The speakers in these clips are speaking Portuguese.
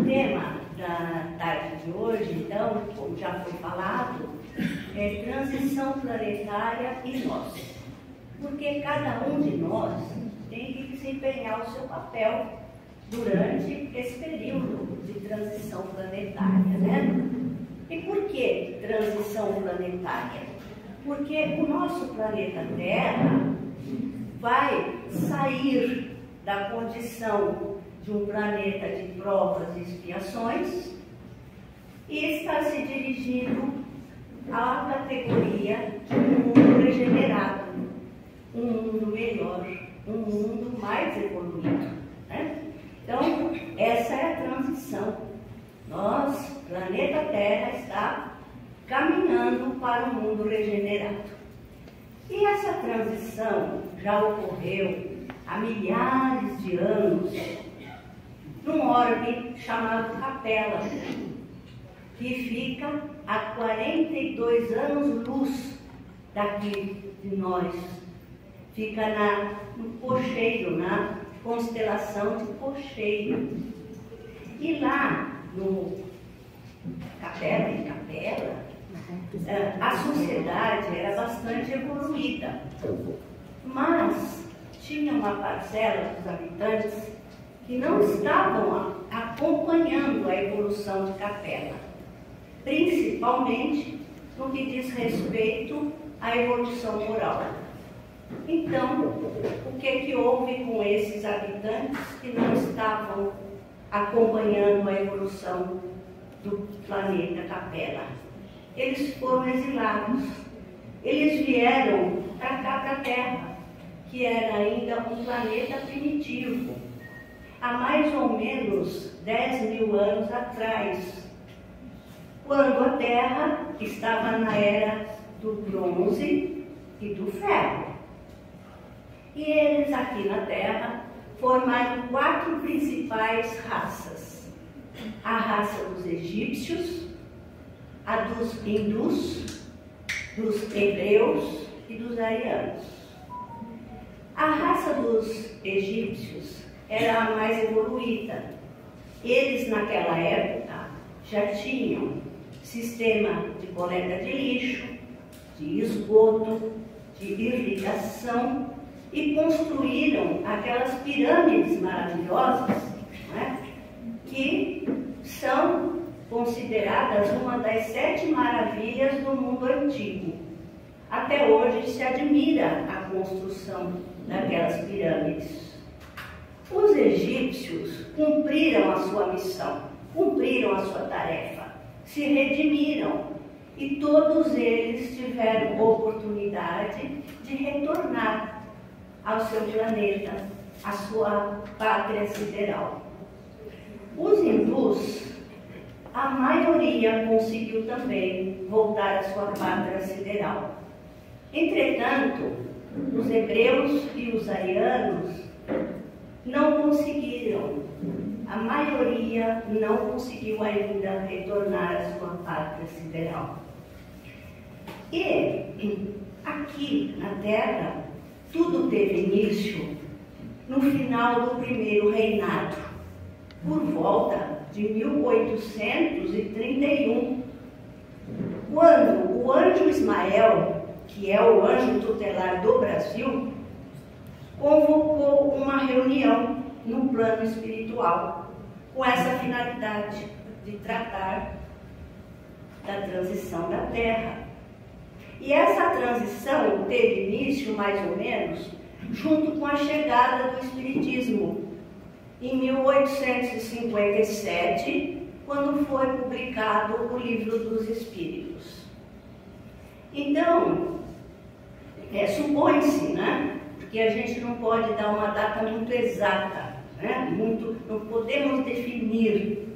tema da tarde de hoje, então, como já foi falado, é transição planetária e nós. Porque cada um de nós tem que desempenhar o seu papel durante esse período de transição planetária, né? E por que transição planetária? Porque o nosso planeta Terra vai sair da condição de um planeta de provas e expiações e está se dirigindo à categoria de um mundo regenerado, um mundo melhor, um mundo mais evoluído, né? Então, essa é a transição. Nós, planeta Terra, está caminhando para um mundo regenerado. E essa transição já ocorreu há milhares de anos num orbe chamado Capela, que fica a 42 anos-luz daqui de nós. Fica no Cocheiro, na constelação de Cocheiro. E lá no Capela, a sociedade era bastante evoluída, mas tinha uma parcela dos habitantes que não estavam acompanhando a evolução de Capela, principalmente no que diz respeito à evolução moral. Então, o que houve com esses habitantes que não estavam acompanhando a evolução do planeta Capela? Eles foram exilados. Eles vieram para cá, para a Terra, que era ainda um planeta primitivo, há mais ou menos 10.000 anos atrás, quando a Terra estava na era do bronze e do ferro. E eles aqui na Terra formaram 4 principais raças: a raça dos egípcios, a dos hindus, dos hebreus e dos arianos. A raça dos egípcios era a mais evoluída. Eles, naquela época, já tinham sistema de coleta de lixo, de esgoto, de irrigação e construíram aquelas pirâmides maravilhosas, né, que são consideradas uma das 7 maravilhas do mundo antigo. Até hoje se admira a construção daquelas pirâmides. Os egípcios cumpriram a sua missão, cumpriram a sua tarefa, se redimiram e todos eles tiveram oportunidade de retornar ao seu planeta, à sua pátria sideral. Os hindus, a maioria conseguiu também voltar à sua pátria sideral. Entretanto, os hebreus e os arianos não conseguiram. A maioria não conseguiu ainda retornar à sua pátria sideral. E aqui na Terra, tudo teve início no final do primeiro reinado, por volta de 1831, quando o anjo Ismael, que é o anjo tutelar do Brasil, convocou uma reunião no plano espiritual, com essa finalidade de tratar da transição da Terra. E essa transição teve início, mais ou menos, junto com a chegada do Espiritismo, em 1857, quando foi publicado o Livro dos Espíritos. Então, supõe-se, né, porque a gente não pode dar uma data muito exata, né, não podemos definir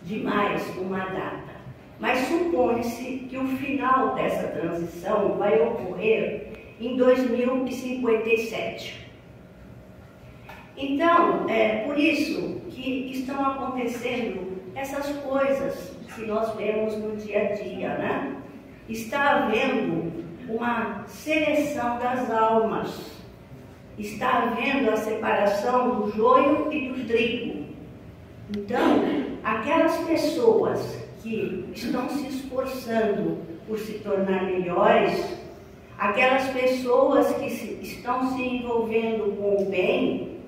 demais uma data, mas supõe-se que o final dessa transição vai ocorrer em 2057. Então, é por isso que estão acontecendo essas coisas que nós vemos no dia a dia, né? Está havendo uma seleção das almas, está havendo a separação do joio e do trigo. Então, aquelas pessoas que estão se esforçando por se tornar melhores, aquelas pessoas que estão se envolvendo com o bem,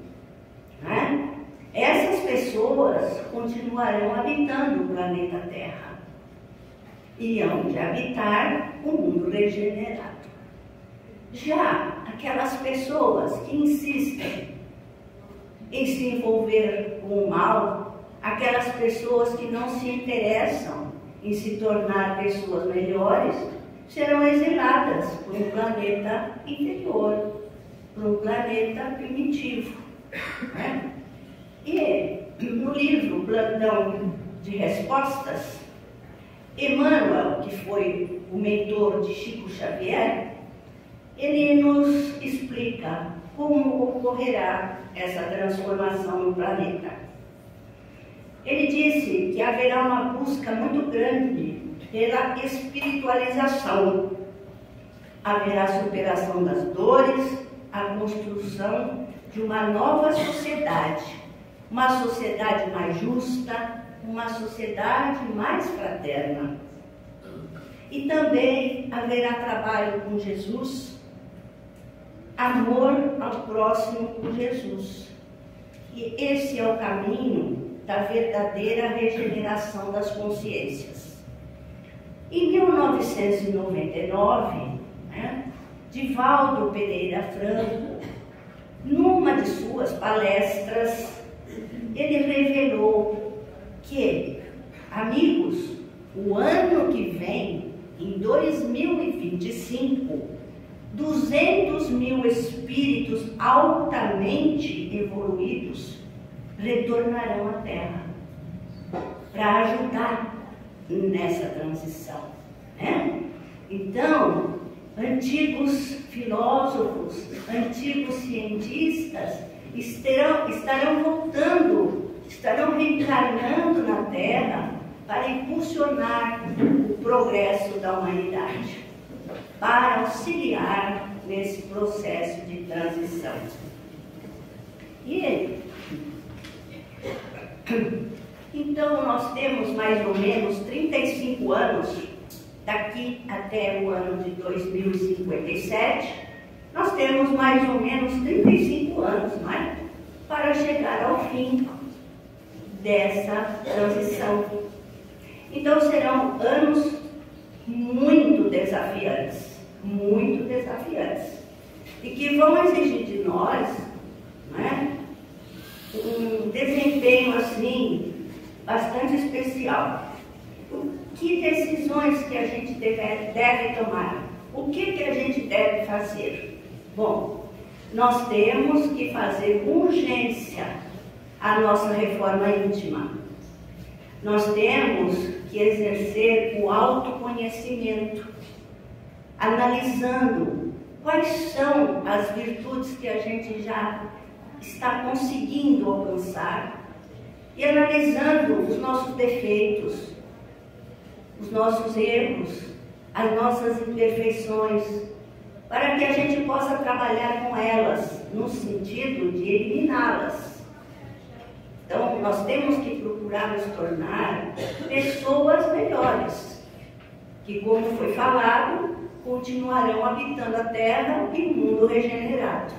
né? Essas pessoas continuarão habitando o planeta Terra. Irão de habitar o mundo regenerado. Já aquelas pessoas que insistem em se envolver com o mal, aquelas pessoas que não se interessam em se tornar pessoas melhores, serão exiladas para um planeta inferior, para um planeta primitivo, né? E no livro Plantão de Respostas, Emmanuel, que foi o mentor de Chico Xavier, ele nos explica como ocorrerá essa transformação no planeta. Ele disse que haverá uma busca muito grande pela espiritualização. Haverá superação das dores, a construção de uma nova sociedade. Uma sociedade mais justa, uma sociedade mais fraterna. E também haverá trabalho com Jesus, amor ao próximo com Jesus. E esse é o caminho da verdadeira regeneração das consciências. Em 1999, Divaldo Pereira Franco, numa de suas palestras, ele revelou que, amigos, o ano que vem, em 2025, 200 mil espíritos altamente evoluídos retornarão à Terra para ajudar nessa transição, né? Então, antigos filósofos, antigos cientistas estarão voltando, estarão reencarnando na Terra para impulsionar o progresso da humanidade, para auxiliar nesse processo de transição. Então, nós temos mais ou menos 35 anos, daqui até o ano de 2057, nós temos mais ou menos 35 anos, não é? Para chegar ao fim dessa transição. Então, serão anos muito desafiantes, e que vão exigir de nós, né, um desempenho assim bastante especial. Que decisões que a gente deve tomar? O que a gente deve fazer? Bom, nós temos que fazer com urgência a nossa reforma íntima. Nós temos que exercer o autoconhecimento, analisando quais são as virtudes que a gente já está conseguindo alcançar e analisando os nossos defeitos, os nossos erros, as nossas imperfeições, para que a gente possa trabalhar com elas no sentido de eliminá-las. Então, nós temos que procurar nos tornar pessoas melhores, que, como foi falado, continuarão habitando a Terra e o mundo regenerado.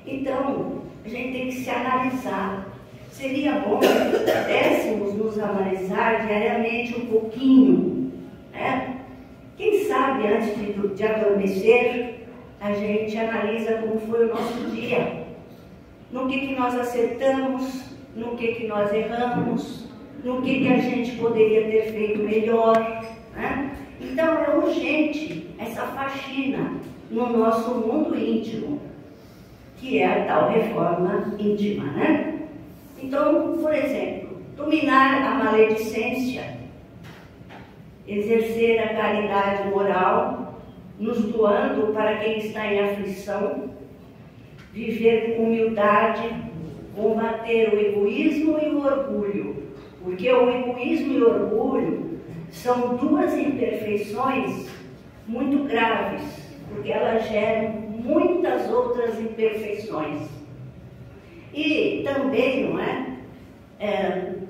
Então, a gente tem que se analisar. Seria bom que pudéssemos nos analisar diariamente um pouquinho, né? Quem sabe, antes de adormecer, a gente analisa como foi o nosso dia, no que nós acertamos, no que nós erramos, no que a gente poderia ter feito melhor, né? Então, é urgente essa faxina no nosso mundo íntimo, que é a tal reforma íntima, né? Então, por exemplo, dominar a maledicência, exercer a caridade moral, nos doando para quem está em aflição, viver com humildade, combater o egoísmo e o orgulho, porque o egoísmo e o orgulho são duas imperfeições muito graves, porque elas geram muitas outras imperfeições. E também, não é?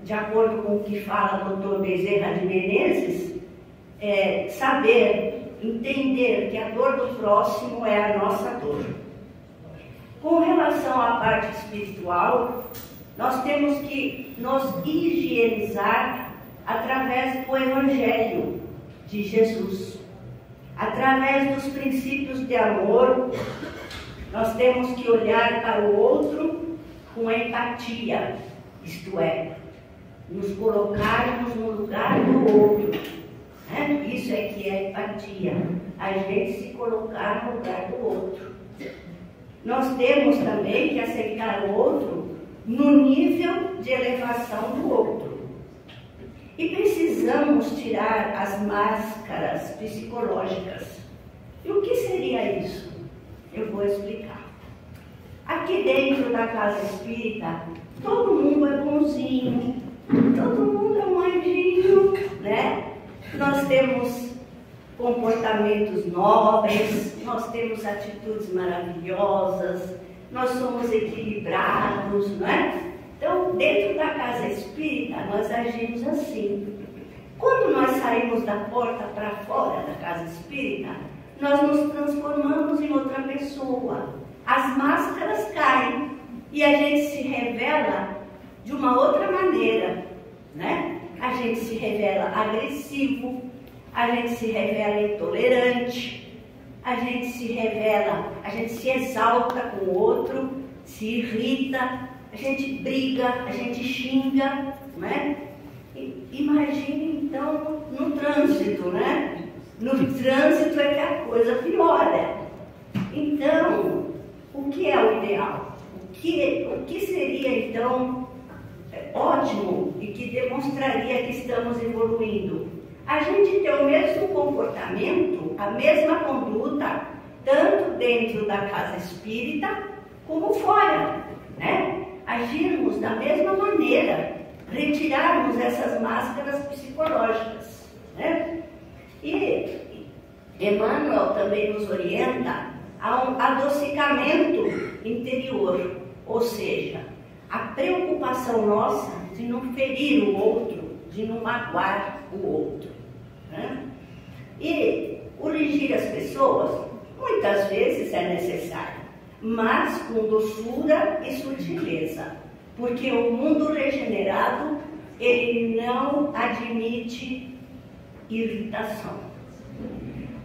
de acordo com o que fala o Dr. Bezerra de Menezes, saber, entender que a dor do próximo é a nossa dor. Com relação à parte espiritual, nós temos que nos higienizar através do Evangelho de Jesus. Através dos princípios de amor, nós temos que olhar para o outro com empatia, isto é, nos colocarmos no lugar do outro. Né? Isso é que é empatia, a gente se colocar no lugar do outro. Nós temos também que aceitar o outro no nível de elevação do outro. E precisamos tirar as máscaras psicológicas. E o que seria isso? Eu vou explicar. Aqui dentro da casa espírita, todo mundo é bonzinho, todo mundo é um anjinho, né? Nós temos comportamentos nobres, nós temos atitudes maravilhosas, nós somos equilibrados, não é? Então, dentro da casa espírita, nós agimos assim. Quando nós saímos da porta para fora da casa espírita, nós nos transformamos em outra pessoa. As máscaras caem e a gente se revela de uma outra maneira, né? A gente se revela agressivo, a gente se revela intolerante, a gente se revela, a gente se exalta com o outro, se irrita, a gente briga, a gente xinga, né? Imagine então no trânsito, né? No trânsito é que a coisa piora. Então, o que é o ideal? O que seria então ótimo e que demonstraria que estamos evoluindo? A gente ter o mesmo comportamento, a mesma conduta, tanto dentro da casa espírita como fora, né? Agirmos da mesma maneira, retirarmos essas máscaras psicológicas, né? E Emmanuel também nos orienta a um adocicamento interior, ou seja, a preocupação nossa de não ferir o outro, de não magoar o outro, né? E corrigir as pessoas muitas vezes é necessário, mas com doçura e sutileza, porque o mundo regenerado, ele não admite irritação.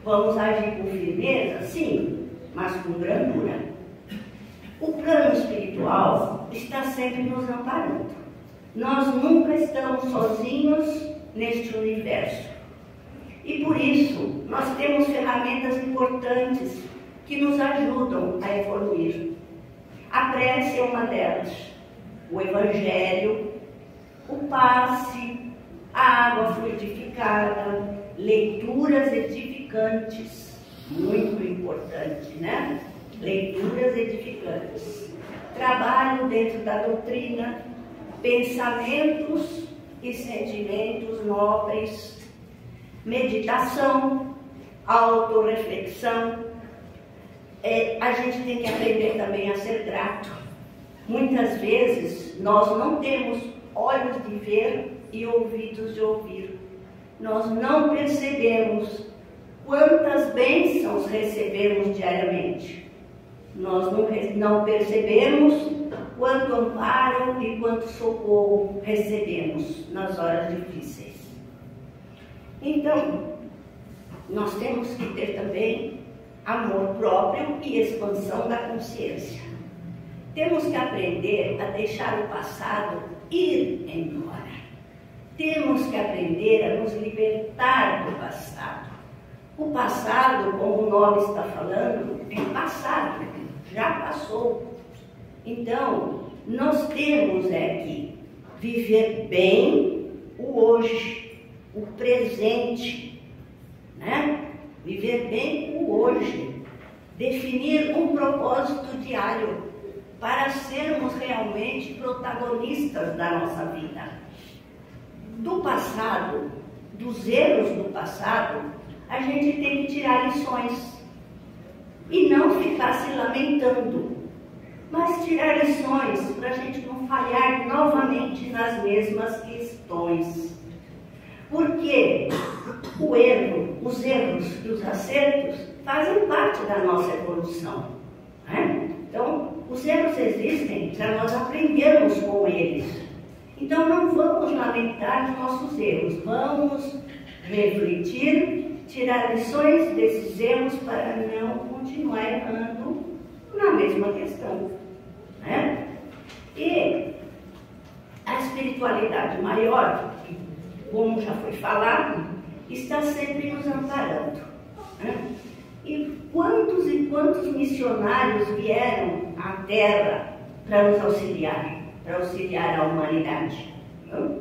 Vamos agir com firmeza? Sim, mas com brandura. O plano espiritual está sempre nos amparando. Nós nunca estamos sozinhos neste universo. E por isso, nós temos ferramentas importantes que nos ajudam a evoluir. A prece é uma delas, o Evangelho, o passe, a água fluidificada, leituras edificantes, muito importante, né? Leituras edificantes. Trabalho dentro da doutrina, pensamentos e sentimentos nobres, meditação, autorreflexão. A gente tem que aprender também a ser grato. Muitas vezes nós não temos olhos de ver e ouvidos de ouvir. Nós não percebemos quantas bênçãos recebemos diariamente. Nós não percebemos quanto amparo e quanto socorro recebemos nas horas difíceis. Então, nós temos que ter também amor próprio e expansão da consciência. Temos que aprender a deixar o passado ir embora. Temos que aprender a nos libertar do passado. O passado, como o nome está falando, é passado, já passou. Então, nós temos que viver bem o hoje, o presente, né? Viver bem o hoje, definir um propósito diário para sermos realmente protagonistas da nossa vida. Do passado, dos erros do passado, a gente tem que tirar lições e não ficar se lamentando. mas tirar lições para a gente não falhar novamente nas mesmas questões. Porque o erro, os erros e os acertos fazem parte da nossa evolução, né? Então, os erros existem para nós aprendermos com eles. Então, não vamos lamentar os nossos erros, vamos refletir, tirar lições desses erros para não continuar errando na mesma questão, né? E a espiritualidade maior, como já foi falado, está sempre nos amparando, né? E quantos missionários vieram à Terra para nos auxiliar, para auxiliar a humanidade, né?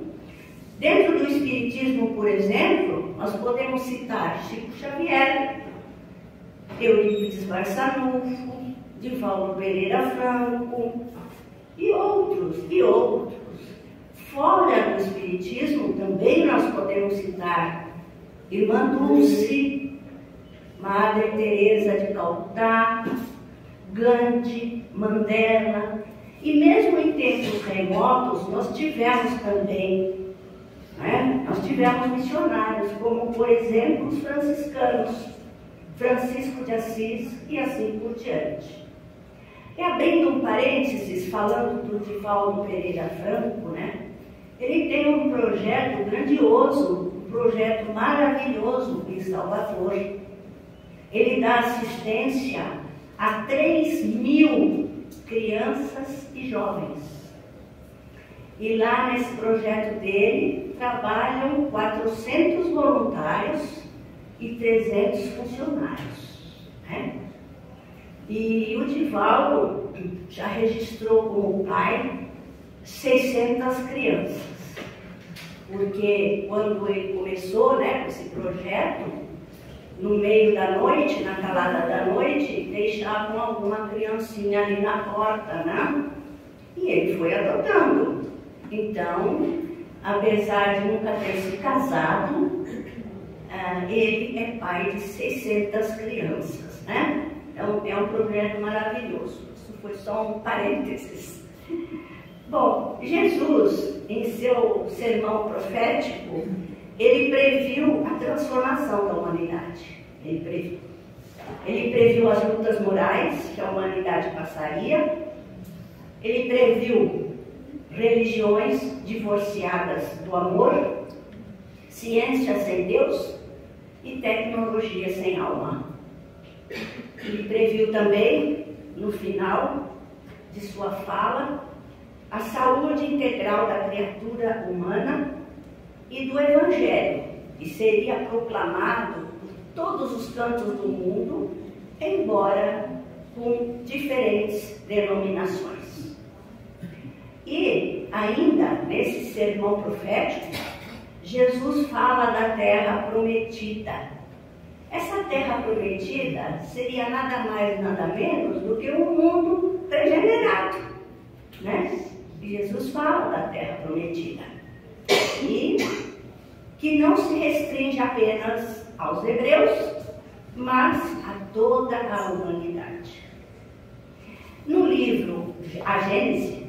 Dentro do Espiritismo, por exemplo, nós podemos citar Chico Xavier, Eurípides Barçanufo, Divaldo Pereira Franco e outros. Fora do Espiritismo, também nós podemos citar Irmã Dulce, Madre Teresa de Calcutá, Gandhi, Mandela, e mesmo em tempos remotos, nós tivemos também, né? Nós tivemos missionários, como por exemplo os franciscanos, Francisco de Assis e assim por diante. E abrindo um parênteses, falando do Divaldo Pereira Franco, né? Ele tem um projeto grandioso, um projeto maravilhoso em Salvador. Ele dá assistência a 3.000 crianças e jovens. E lá nesse projeto dele trabalham 400 voluntários e 300 funcionários, né? E o Divaldo já registrou como pai 600 crianças, porque quando ele começou, né, com esse projeto, no meio da noite, na calada da noite, deixavam alguma criancinha ali na porta, né? E ele foi adotando. Então, apesar de nunca ter se casado, ele é pai de 600 crianças, né? Então, é um projeto maravilhoso. Isso foi só um parênteses. Bom, Jesus, em seu sermão profético, ele previu a transformação da humanidade. Ele previu as lutas morais que a humanidade passaria. Ele previu religiões divorciadas do amor, ciência sem Deus e tecnologia sem alma. Ele previu também, no final de sua fala, a saúde integral da criatura humana e do Evangelho, que seria proclamado por todos os cantos do mundo, embora com diferentes denominações. E ainda nesse sermão profético, Jesus fala da terra prometida. Essa terra prometida seria nada mais, nada menos do que um mundo regenerado, né? E Jesus fala da terra prometida. E que não se restringe apenas aos hebreus, mas a toda a humanidade. No livro A Gênese,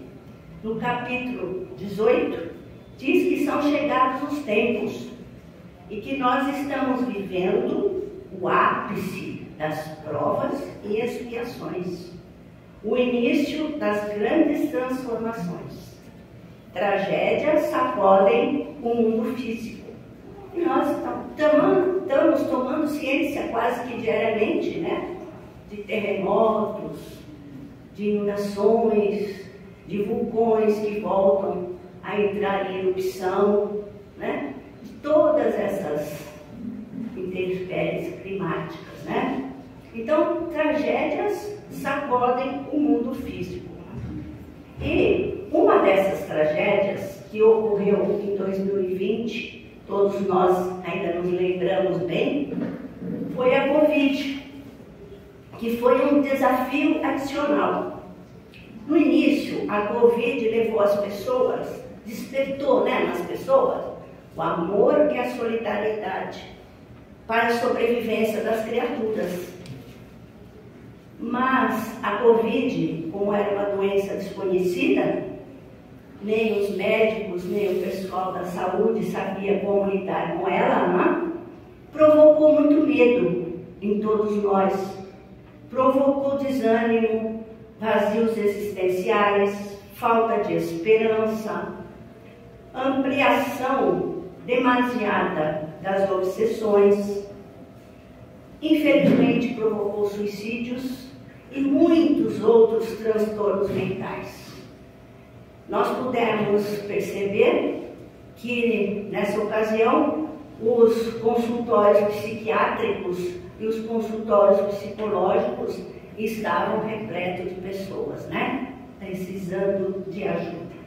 no capítulo 18, diz que são chegados os tempos e que nós estamos vivendo o ápice das provas e expiações, o início das grandes transformações. Tragédias sacodem o mundo físico. E nós estamos tomando ciência quase que diariamente, né? De terremotos, de inundações, de vulcões que voltam a entrar em erupção, né? De todas essas intempéries climáticas, né? Então, tragédias sacodem o mundo físico. E uma dessas tragédias que ocorreu em 2020, todos nós ainda nos lembramos bem, foi a Covid, que foi um desafio adicional. No início, a Covid levou as pessoas, despertou, né, nas pessoas o amor e a solidariedade para a sobrevivência das criaturas. Mas a Covid, como era uma doença desconhecida, nem os médicos, nem o pessoal da saúde sabia como lidar com ela, né? Provocou muito medo em todos nós, provocou desânimo, vazios existenciais, falta de esperança, ampliação demasiada das obsessões, infelizmente provocou suicídios e muitos outros transtornos mentais. Nós pudemos perceber que, nessa ocasião, os consultórios psiquiátricos e os consultórios psicológicos estavam repletos de pessoas, né? Precisando de ajuda.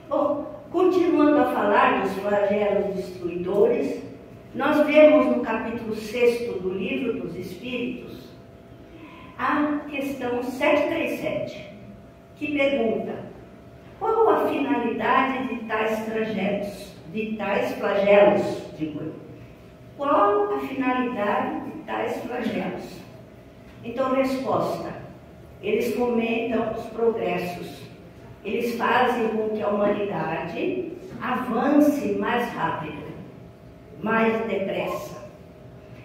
Bom, continuando a falar dos flagelos destruidores, nós vemos no capítulo 6 do Livro dos Espíritos a questão 737, que pergunta: qual a finalidade de tais trajetos, de tais flagelos? Qual a finalidade de tais flagelos? Então, resposta: eles fomentam os progressos, eles fazem com que a humanidade avance mais rápido, mais depressa.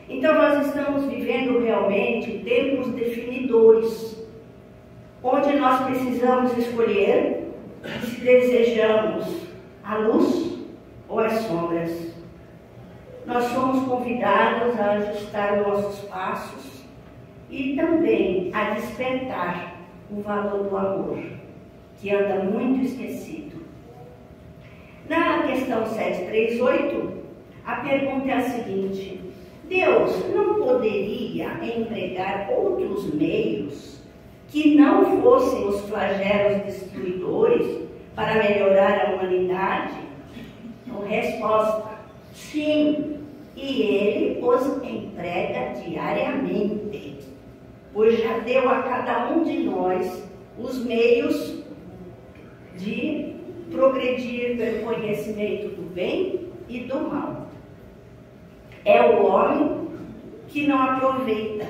Então nós estamos vivendo realmente tempos definidores, onde nós precisamos escolher se desejamos a luz ou as sombras. Nós somos convidados a ajustar nossos passos e também a despertar o valor do amor, que anda muito esquecido. Na questão 738, a pergunta é a seguinte: Deus não poderia empregar outros meios que não fossem os flagelos destruidores para melhorar a humanidade? Então, resposta: sim, e Ele os emprega diariamente, pois já deu a cada um de nós os meios de progredir pelo conhecimento do bem e do mal. É o homem que não aproveita,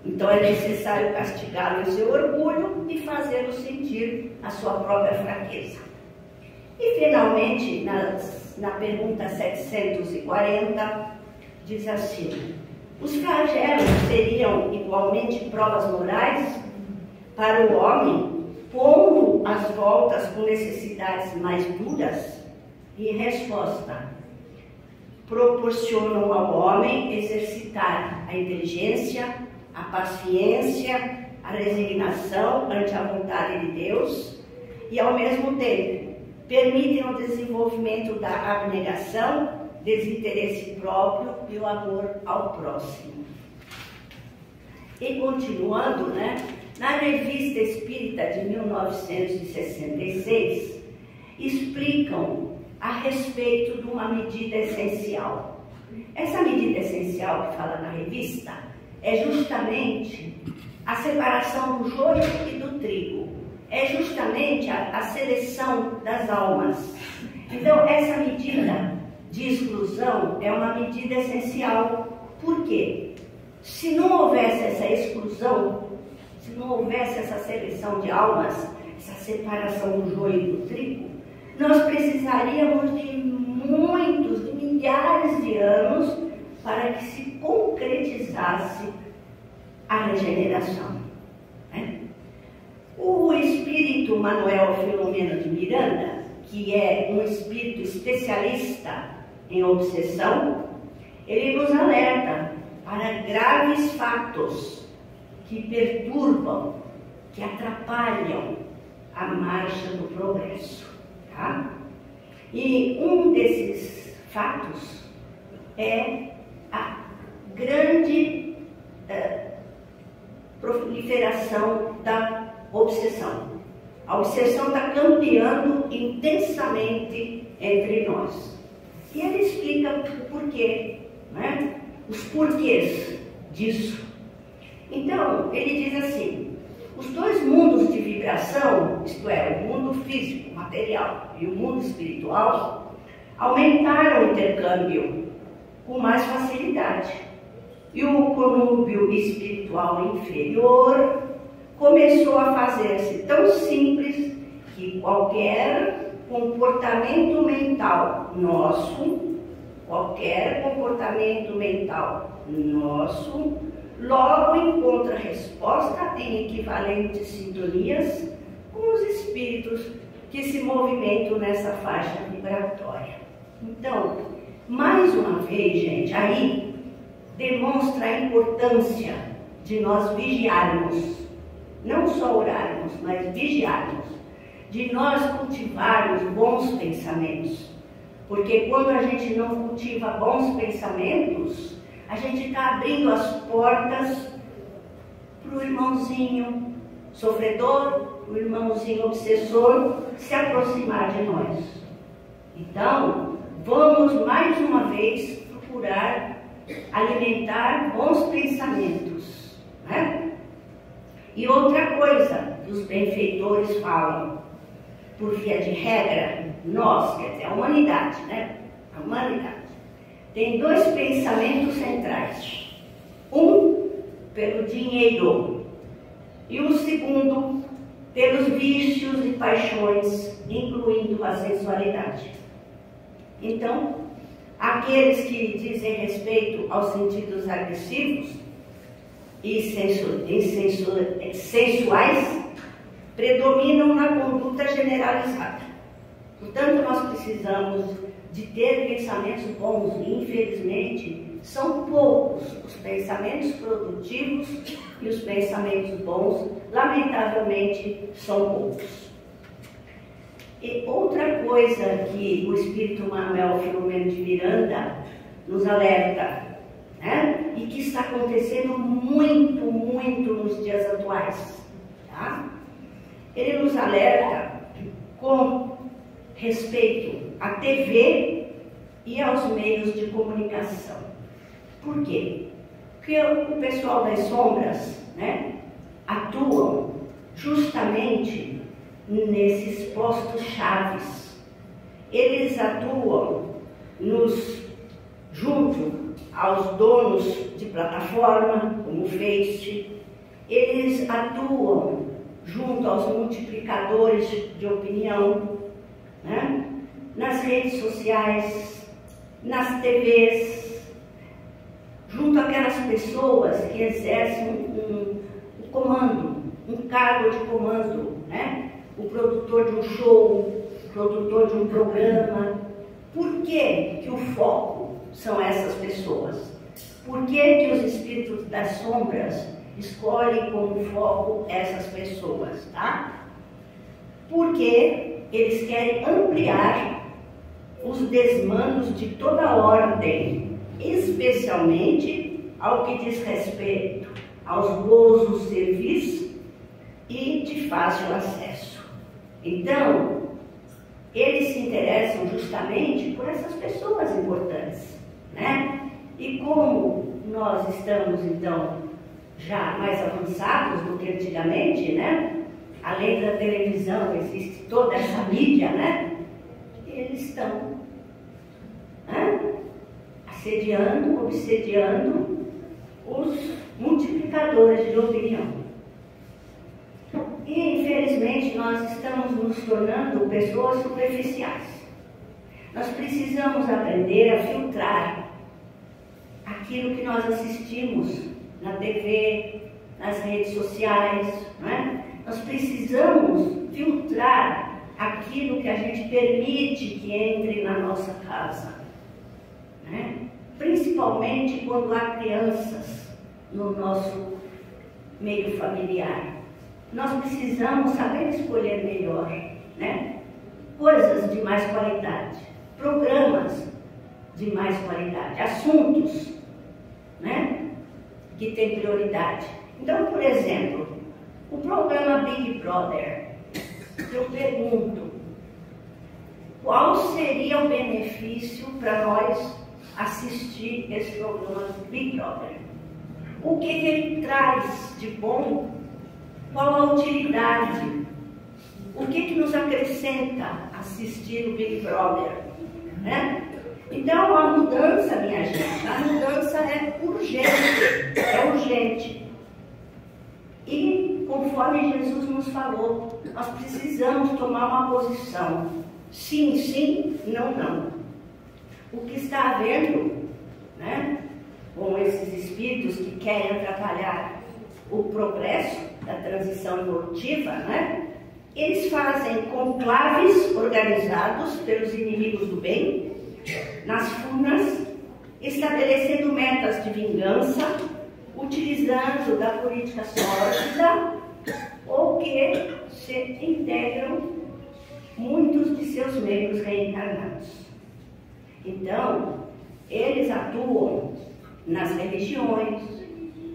então é necessário castigá-lo em seu orgulho e fazê-lo sentir a sua própria fraqueza. E finalmente, na pergunta 740, diz assim: os flagelos seriam igualmente provas morais para o homem, pondo as voltas com necessidades mais duras? E resposta: proporcionam ao homem exercitar a inteligência, a paciência, a resignação ante a vontade de Deus e, ao mesmo tempo, permitem o desenvolvimento da abnegação, desinteresse próprio e o amor ao próximo. E continuando, na Revista Espírita de 1966, explicam a respeito de uma medida essencial. Essa medida essencial que fala na revista é justamente a separação do joio e do trigo, é justamente a seleção das almas. Então, essa medida de exclusão é uma medida essencial. Por quê? Se não houvesse essa exclusão, se não houvesse essa seleção de almas, essa separação do joio e do trigo, nós precisaríamos de muitos, de milhares de anos para que se concretizasse a regeneração. O espírito Manuel Filomeno de Miranda, que é um espírito especialista em obsessão, ele nos alerta para graves fatos que perturbam, que atrapalham a marcha do progresso. Tá? E um desses fatos é a grande proliferação da obsessão. A obsessão está campeando intensamente entre nós. E ele explica o porquê, os porquês disso. Então, ele diz assim: os dois mundos de vibração, isto é, o mundo físico, material, e o mundo espiritual, aumentaram o intercâmbio com mais facilidade. e o conúbio espiritual inferior começou a fazer-se tão simples que qualquer comportamento mental nosso, logo encontra resposta em equivalentes sintonias com os espíritos que se movimentam nessa faixa vibratória. Então, mais uma vez, gente, aí demonstra a importância de nós vigiarmos, não só orarmos, mas vigiarmos, de nós cultivarmos bons pensamentos. Porque quando a gente não cultiva bons pensamentos, a gente está abrindo as portas para o irmãozinho sofredor, o irmãozinho obsessor se aproximar de nós. Então, vamos mais uma vez procurar alimentar bons pensamentos, né? E outra coisa que os benfeitores falam, por via de regra, nós, quer dizer, a humanidade, né? A humanidade tem dois pensamentos centrais. Um pelo dinheiro e o segundo pelos vícios e paixões, incluindo a sensualidade. Então, aqueles que dizem respeito aos sentidos agressivos e sensuais predominam na conduta generalizada. Portanto, nós precisamos de ter pensamentos bons e, infelizmente, são poucos os pensamentos produtivos e os pensamentos bons, lamentavelmente, são poucos. E outra coisa que o Espírito Manuel Filomeno de Miranda nos alerta, né? E que está acontecendo muito, muito nos dias atuais, tá? Ele nos alerta com respeito à TV e aos meios de comunicação. Por quê? Porque o pessoal das sombras, né, atuam justamente nesses postos chaves. Eles atuam junto aos donos de plataforma, como o Face. Eles atuam junto aos multiplicadores de opinião, né? Nas redes sociais, nas TVs, junto àquelas pessoas que exercem um comando, um cargo de comando, né? O produtor de um show, o produtor de um programa. Por que que o foco são essas pessoas? Por que que os espíritos das sombras escolhem como foco essas pessoas, tá? Porque eles querem ampliar os desmandos de toda ordem, especialmente ao que diz respeito aos gozos, serviços e de fácil acesso. Então, eles se interessam justamente por essas pessoas importantes, né? E como nós estamos, então, já mais avançados do que antigamente, né? Além da televisão, existe toda essa mídia, né? Eles estão, né, assediando, obsediando os multiplicadores de opinião. E, infelizmente, nós estamos nos tornando pessoas superficiais. Nós precisamos aprender a filtrar aquilo que nós assistimos na TV, nas redes sociais, né? Nós precisamos filtrar aquilo que a gente permite que entre na nossa casa, né? Principalmente quando há crianças no nosso meio familiar. Nós precisamos saber escolher melhor, né? Coisas de mais qualidade, programas de mais qualidade, assuntos, né, que têm prioridade. Então, por exemplo, o programa Big Brother, eu pergunto, qual seria o benefício para nós assistir esse programa Big Brother? O que ele traz de bom? Qual a utilidade? O que nos acrescenta assistir o Big Brother, né? Então, a mudança, minha gente, a mudança é urgente. E, conforme Jesus nos falou, nós precisamos tomar uma posição. Sim, sim, não, não. O que está havendo, né, com esses espíritos que querem atrapalhar o progresso da transição evolutiva, né, eles fazem conclaves organizados pelos inimigos do bem, nas furnas, estabelecendo metas de vingança, utilizando da política sórdida, ou que se integram muitos de seus membros reencarnados. Então, eles atuam nas religiões,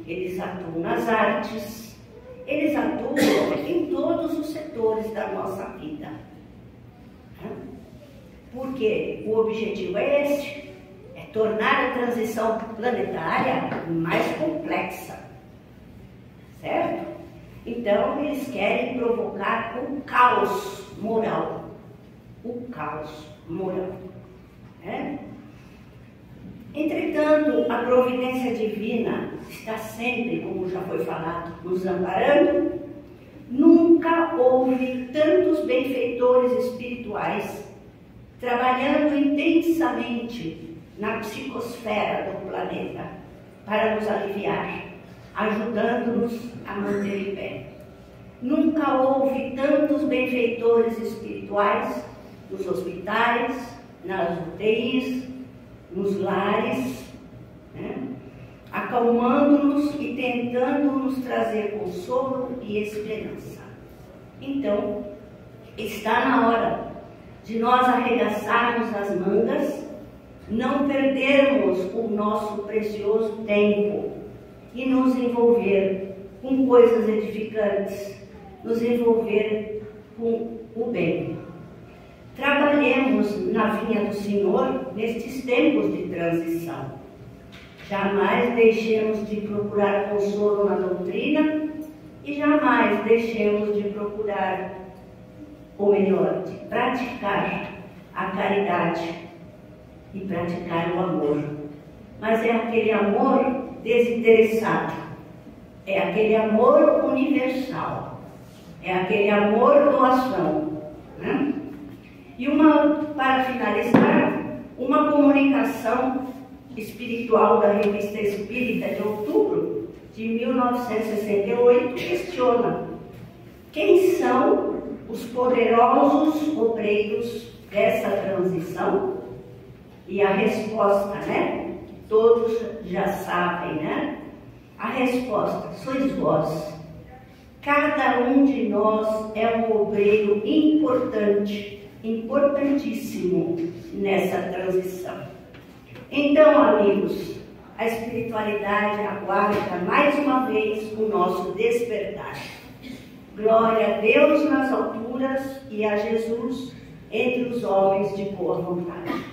eles atuam nas artes, eles atuam em todos os setores da nossa vida. Porque o objetivo é esse, é tornar a transição planetária mais complexa, certo? Então, eles querem provocar um caos moral, né? Entretanto, a providência divina está sempre, como já foi falado, nos amparando. Nunca houve tantos benfeitores espirituais trabalhando intensamente na psicosfera do planeta para nos aliviar, ajudando-nos a manter em pé. Nunca houve tantos benfeitores espirituais nos hospitais, nas UTIs, nos lares, né, acalmando-nos e tentando nos trazer consolo e esperança. Então, está na hora de nós arregaçarmos as mangas, não perdermos o nosso precioso tempo e nos envolver com coisas edificantes, nos envolver com o bem. Trabalhemos na vinha do Senhor nestes tempos de transição. Jamais deixemos de procurar consolo na doutrina e jamais deixemos de procurar, ou melhor, de praticar a caridade e praticar o amor. Mas é aquele amor desinteressado, é aquele amor universal, é aquele amor doação, né? E para finalizar, uma comunicação espiritual da Revista Espírita de outubro de 1968 questiona: quem são os poderosos obreiros dessa transição? E a resposta, né? Todos já sabem, né? A resposta: sois vós. Cada um de nós é um obreiro importantíssimo nessa transição. Então, amigos, a espiritualidade aguarda mais uma vez o nosso despertar. Glória a Deus nas alturas e a Jesus entre os homens de boa vontade.